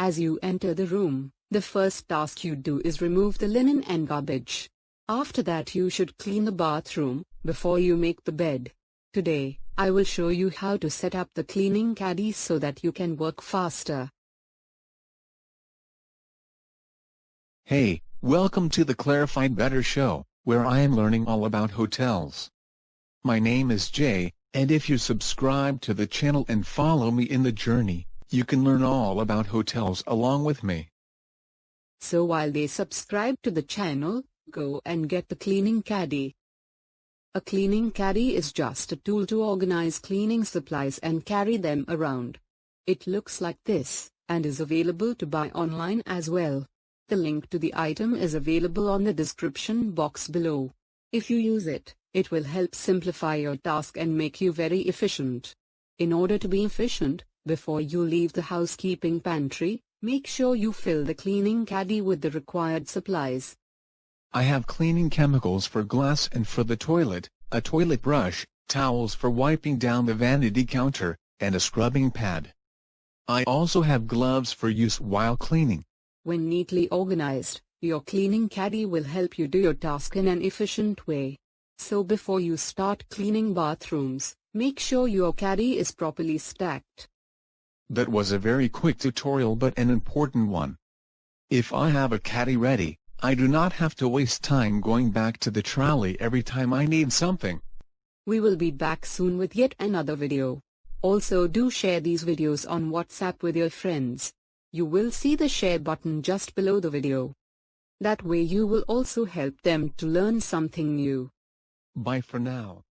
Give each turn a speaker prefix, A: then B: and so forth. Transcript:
A: As you enter the room, the first task you do is remove the linen and garbage. After that you should clean the bathroom, before you make the bed. Today, I will show you how to set up the cleaning caddy so that you can work faster.
B: Hey, welcome to the Clarifiedbetter show, where I am learning all about hotels. My name is Jay, and if you subscribe to the channel and follow me in the journey, you can learn all about hotels along with me.
A: So while they subscribe to the channel, go and get the cleaning caddy. A cleaning caddy is just a tool to organize cleaning supplies and carry them around. It looks like this, and is available to buy online as well. The link to the item is available on the description box below. If you use it, it will help simplify your task and make you very efficient. In order to be efficient, before you leave the housekeeping pantry, make sure you fill the cleaning caddy with the required supplies.
B: I have cleaning chemicals for glass and for the toilet, a toilet brush, towels for wiping down the vanity counter, and a scrubbing pad. I also have gloves for use while cleaning.
A: When neatly organized, your cleaning caddy will help you do your task in an efficient way. So before you start cleaning bathrooms, make sure your caddy is properly stacked.
B: That was a very quick tutorial but an important one. If I have a caddy ready, I do not have to waste time going back to the trolley every time I need something.
A: We will be back soon with yet another video. Also do share these videos on WhatsApp with your friends. You will see the share button just below the video. That way you will also help them to learn something new.
B: Bye for now.